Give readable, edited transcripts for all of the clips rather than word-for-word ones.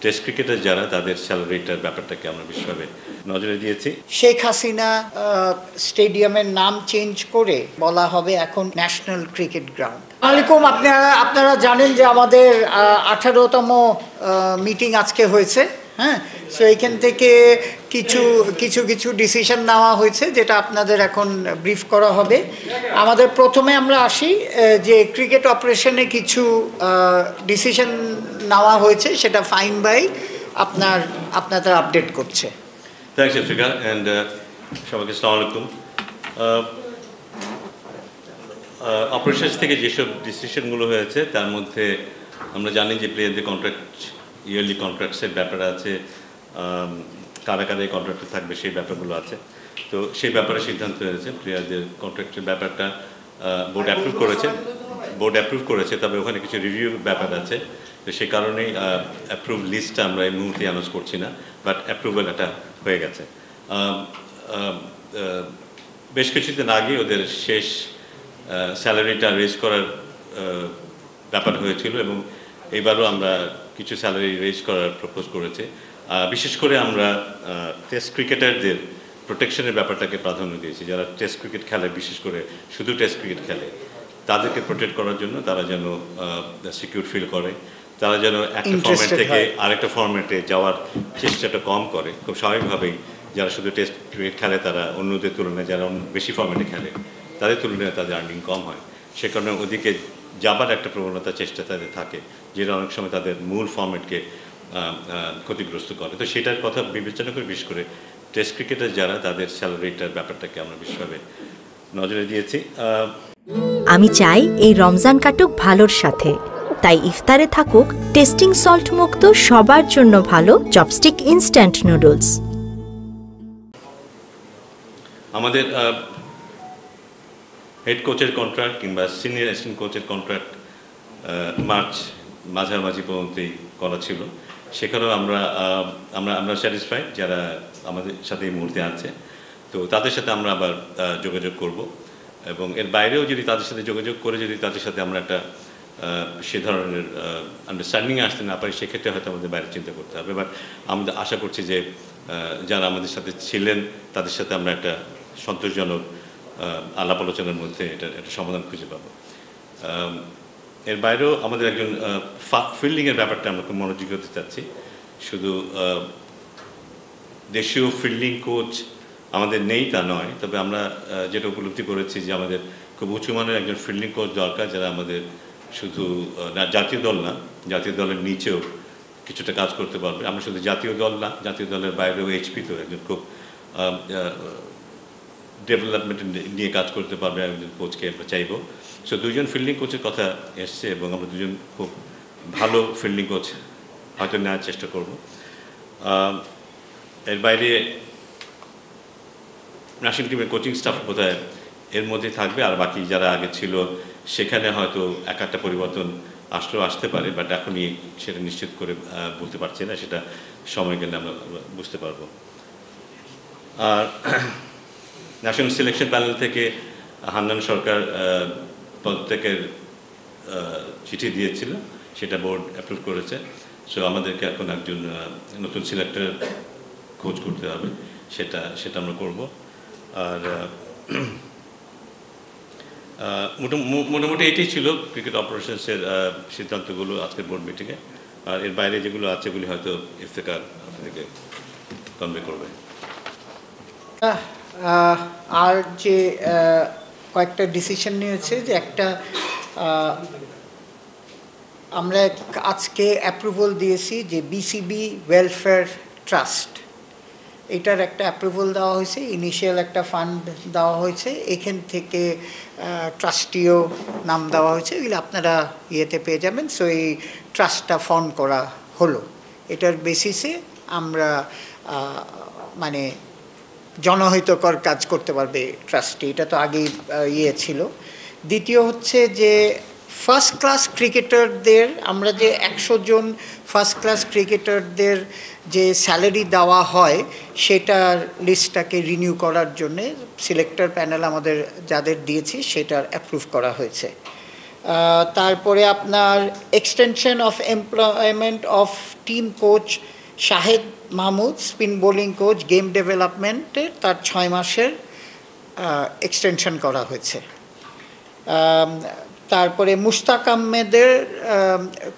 Test cricketer যারা তাদের স্যালারিটার ব্যাপারটাকে আমরা বিশেষভাবে নজরে দিয়েছি। শেখ হাসিনা স্টেডিয়ামের নাম চেঞ্জ করে বলা হবে এখন ন্যাশনাল ক্রিকেট গ্রাউন্ড। আলাইকুম, আপনারা জানেন যে আমাদের 18তম মিটিং আজকে হয়েছে। হ্যাঁ, সো এইখান থেকে কিছু ডিসিশন নেওয়া হয়েছে যেটা আপনাদের এখন ব্রিফ করা হবে। আমাদের প্রথমে আমরা আসি যে ক্রিকেট অপারেশনে কিছু ডিসিশন নেওয়া হয়েছে, সেটা ফাইন বাই আপনাদের আপডেট করছে। থ্যাংকস আফ্রিকা অ্যান্ড সবাইকে আসসালামু আলাইকুম। অপারেশনস থেকে যেসব ডিসিশনগুলো হয়েছে তার মধ্যে আমরা জানি যে প্লেয়ারদের কন্ট্রাক্ট, ইয়ারলি কন্ট্রাক্টসের ব্যাপার আছে, কারা কারা এই কন্ট্রাক্টে থাকবে সেই ব্যাপারগুলো আছে। তো সেই ব্যাপারে সিদ্ধান্ত হয়েছে প্লেয়ারদের কন্ট্রাক্টের ব্যাপারটা বোর্ড অ্যাপ্রুভ করেছে, তবে ওখানে কিছু রিভিউ ব্যাপার আছে। তো সেই কারণেই অ্যাপ্রুভ লিস্টটা আমরা এই মুহূর্তে অ্যানাউন্স করছি না, বাট অ্যাপ্রুভাল এটা হয়ে গেছে। বেশ কিছুদিন আগে ওদের শেষ স্যালারিটা রেজ করার ব্যাপার হয়েছিল এবং এবারও আমরা কিছু স্যালারি রেজ করার প্রপোজ করেছে। বিশেষ করে আমরা টেস্ট ক্রিকেটারদের প্রোটেকশনের ব্যাপারটাকে প্রাধান্য দিয়েছি। যারা টেস্ট ক্রিকেট খেলে, বিশেষ করে শুধু টেস্ট ক্রিকেট খেলে, তাদেরকে প্রোটেক্ট করার জন্য তারা যেন সিকিউর ফিল করে, তারা যেন একটা ফর্ম্যাট থেকে আরেকটা ফর্ম্যাটে যাওয়ার চেষ্টাটা কম করে। খুব স্বাভাবিকভাবেই যারা শুধু টেস্ট ক্রিকেট খেলে তারা অন্যদের তুলনায়, যারা বেশি ফর্ম্যাটে খেলে তাদের তুলনায় তাদের আর্নিং কম হয়। সে কারণে ওদিকে যাবার একটা প্রবণতা চেষ্টা তাদের থাকে, যেটা অনেক সময় তাদের মূল ফর্ম্যাটকে ক্ষতিগ্রস্ত করে। তো সেটার কথা বিবেচনা করে বিশেষ করে টেস্ট ক্রিকেটার যারা তাদের স্যালারিটার ব্যাপারটাকে আমরা বিশেষভাবে নজরে দিয়েছি। আমি চাই এই রমজান কাটুক ভালোর সাথে, তাই ইফতারে থাকুক টেস্টিং সল্ট মুক্ত সবার জন্য ভালো চপস্টিক ইনস্ট্যান্ট নুডলস। আমাদের হেড কোচের কন্ট্রাক্ট কিংবা সিনিয়র অ্যাসিস্ট্যান্ট কোচের কন্ট্রাক্ট মার্চ মাঝামাঝি পর্যন্তই করা ছিল। সেখানেও আমরা স্যাটিসফাইড যারা আমাদের সাথে এই মুহূর্তে আছে। তো তাদের সাথে আমরা আবার যোগাযোগ করব এবং এর বাইরেও যদি তাদের সাথে যোগাযোগ করে যদি তাদের সাথে আমরা একটা সে ধরনের আন্ডারস্ট্যান্ডিংয়ে আসতে না পারি, সেক্ষেত্রে হয়তো আমাদের বাইরে চিন্তা করতে হবে। এবার আমরা আশা করছি যে যারা আমাদের সাথে ছিলেন তাদের সাথে আমরা একটা সন্তোষজনক আলাপ আলোচনার মধ্যে একটা সমাধান খুঁজে পাব। এর বাইরেও আমাদের একজন ফিল্ডিংয়ের ব্যাপারটা আমরা খুব মনোযোগী হতে চাচ্ছি। শুধু দেশীয় ফিল্ডিং কোচ আমাদের নেই তা নয়, তবে আমরা যেটা উপলব্ধি করেছি যে আমাদের খুব উঁচু মানের একজন ফিল্ডিং কোচ দরকার, যারা আমাদের শুধু জাতীয় দল না, জাতীয় দলের নিচেও কিছুটা কাজ করতে পারবে। আমরা শুধু জাতীয় দল না, জাতীয় দলের বাইরেও এইচপিতেও একজন খুব ডেভেলপমেন্ট নিয়ে কাজ করতে পারবে একজন কোচকে আমরা চাইব। সো দুজন ফিল্ডিং কোচের কথা এসছে এবং আমরা দুজন খুব ভালো ফিল্ডিং কোচ হয়তো নেওয়ার চেষ্টা করব। এর বাইরে ন্যাশনাল টিমের কোচিং স্টাফ বোধহয় এর মধ্যে থাকবে, আর বাকি যারা আগে ছিল সেখানে হয়তো এক একটা পরিবর্তন আসলেও আসতে পারে, বাট এখনই সেটা নিশ্চিত করে বলতে পারছি না, সেটা সময় গেলে আমরা বুঝতে পারবো। আর ন্যাশনাল সিলেকশন প্যানেল থেকে হান্নান সরকার পদত্যাগের চিঠি দিয়েছিল, সেটা বোর্ড অ্যাপ্রুভ করেছে। সো আমাদেরকে এখন একজন নতুন সিলেক্টর খোঁজ করতে হবে, সেটা আমরা করব। আর মোটামুটি এটাই ছিল ক্রিকেট অপারেশনসের সিদ্ধান্তগুলো আজকের বোর্ড মিটিংয়ে। আর এর বাইরে যেগুলো আছে এগুলি হয়তো ইফতেখার আপনাদেরকে কনভে করবে। আর যে কয়েকটা ডিসিশন নিয়েছে, যে একটা আমরা আজকে অ্যাপ্রুভাল দিয়েছি যে বিসিবি ওয়েলফেয়ার ট্রাস্ট, এটার একটা অ্যাপ্রুভাল দেওয়া হয়েছে, ইনিশিয়াল একটা ফান্ড দেওয়া হয়েছে, এখান থেকে ট্রাস্টিও নাম দেওয়া হয়েছে, এগুলো আপনারা ইয়েতে পেয়ে যাবেন। সো এই ট্রাস্টটা ফর্ম করা হলো, এটার বেসিসে আমরা মানে জনহিতকর কাজ করতে পারবে ট্রাস্টি, এটা তো আগেই ইয়ে ছিল। দ্বিতীয় হচ্ছে যে ফার্স্ট ক্লাস ক্রিকেটারদের, আমরা যে 100 জন ফার্স্ট ক্লাস ক্রিকেটারদের যে স্যালারি দেওয়া হয় সেটার লিস্টটাকে রিনিউ করার জন্যে সিলেক্টর প্যানেল আমাদের যাদের দিয়েছি সেটার অ্যাপ্রুভ করা হয়েছে। তারপরে আপনার extension of employment of team coach Shahed Mahmud, spin bowling coach, game ডেভেলপমেন্টের তার 6 মাসের এক্সটেনশন করা হয়েছে। তারপরে মুশতাক আহমেদের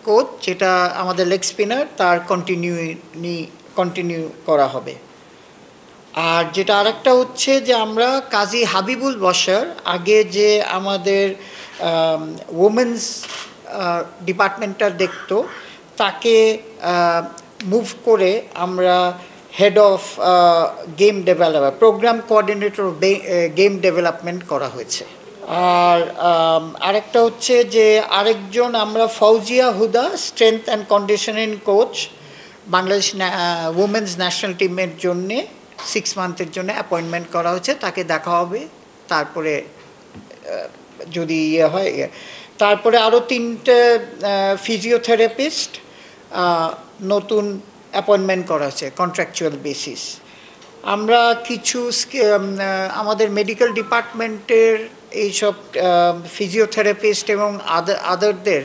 কোচ, যেটা আমাদের লেগ স্পিনার, তার কন্টিনিউ করা হবে। আর যেটা আরেকটা হচ্ছে যে আমরা কাজী হাবিবুল বশর, আগে যে আমাদের ওমেন্স ডিপার্টমেন্টটা দেখতো, তাকে মুভ করে আমরা head of game development, program coordinator game development করা হয়েছে। আর আরেকটা হচ্ছে যে আরেকজন আমরা Fouzia Huda, strength and conditioning coach, Bangladesh women's national টিমের জন্যে 6 মান্থের জন্য অ্যাপয়েন্টমেন্ট করা হয়েছে, তাকে দেখা হবে তারপরে যদি ইয়ে হয়। তারপরে আরও 3টে ফিজিওথেরাপিস্ট নতুন অ্যাপয়েন্টমেন্ট করা হয়েছে কন্ট্রাকচুয়াল বেসিস। আমরা কিছু আমাদের মেডিকেল ডিপার্টমেন্টের এইসব ফিজিওথেরাপিস্ট এবং আদারদের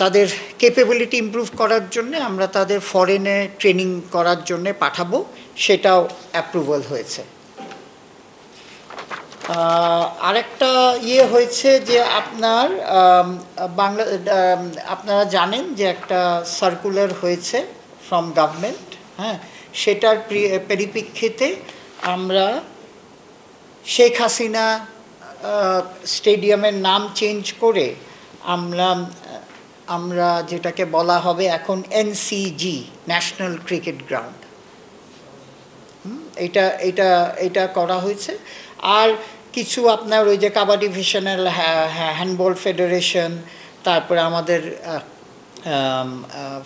তাদের ক্যাপাবিলিটি ইমপ্রুভ করার জন্য আমরা তাদের ফরেনে ট্রেনিং করার জন্য পাঠাবো, সেটাও অ্যাপ্রুভাল হয়েছে। আরেকটা ইয়ে হয়েছে যে আপনার আপনারা জানেন যে একটা সার্কুলার হয়েছে ফ্রম গভর্নমেন্ট, হ্যাঁ, সেটার পরিপ্রেক্ষিতে আমরা শেখ হাসিনা স্টেডিয়ামের নাম চেঞ্জ করে আমরা যেটাকে বলা হবে এখন এনসিজি, ন্যাশনাল ক্রিকেট গ্রাউন্ড, এটা করা হয়েছে। আর কিছু আপনার ওই যে কাবাডি ডিভিশনাল, হ্যান্ডবল ফেডারেশন, তারপরে আমাদের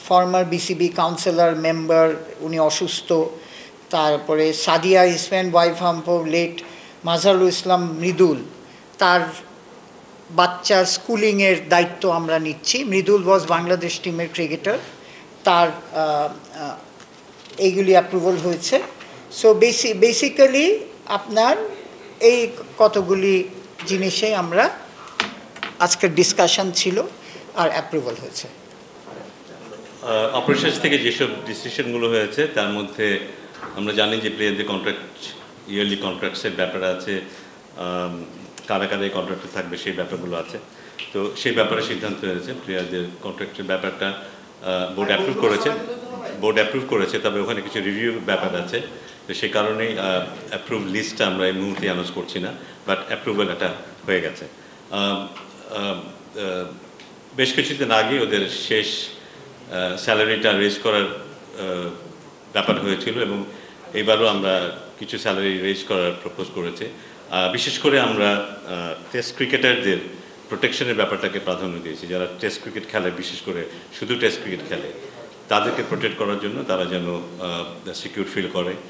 ফর্মার বিসিবি কাউন্সিলর মেম্বার, উনি অসুস্থ, তারপরে Sadia Isman, wife of late Mazharul Islam Mridul, তার বাচ্চার স্কুলিংয়ের দায়িত্ব আমরা নিচ্ছি। মৃদুল ওয়াজ বাংলাদেশ টিমের ক্রিকেটার, তার এইগুলি অ্যাপ্রুভাল হয়েছে। সো বেসিক্যালি আপনার এই কতগুলি জিনিসে আমরা আজকের ডিসকাশন ছিল আর অ্যাপ্রুভাল হয়েছে। অপারেশনস থেকে যেসব ডিসিশনগুলো হয়েছে তার মধ্যে আমরা জানি যে প্লেয়ারদের কন্ট্রাক্ট, ইয়ারলি কন্ট্রাক্টসের ব্যাপার আছে, কারা কারা এই কন্ট্রাক্টে থাকবে সেই ব্যাপারগুলো আছে। তো সেই ব্যাপারে সিদ্ধান্ত হয়েছে প্লেয়ারদের কন্ট্রাক্টের ব্যাপারটা বোর্ড অ্যাপ্রুভ করেছে, তবে ওখানে কিছু রিভিউ ব্যাপার আছে। তো সেই কারণেই অ্যাপ্রুভ লিস্টটা আমরা এই মুহূর্তে অ্যানাউন্স করছি না, বাট অ্যাপ্রুভাল এটা হয়ে গেছে। বেশ কিছুদিন আগে ওদের শেষ স্যালারিটা রেজ করার ব্যাপার হয়েছিল এবং এবারও আমরা কিছু স্যালারি রেজ করার প্রপোজ করেছে। বিশেষ করে আমরা টেস্ট ক্রিকেটারদের প্রোটেকশনের ব্যাপারটাকে প্রাধান্য দিয়েছি। যারা টেস্ট ক্রিকেট খেলে, বিশেষ করে শুধু টেস্ট ক্রিকেট খেলে, তাদেরকে প্রোটেক্ট করার জন্য তারা যেন সিকিউর ফিল করে।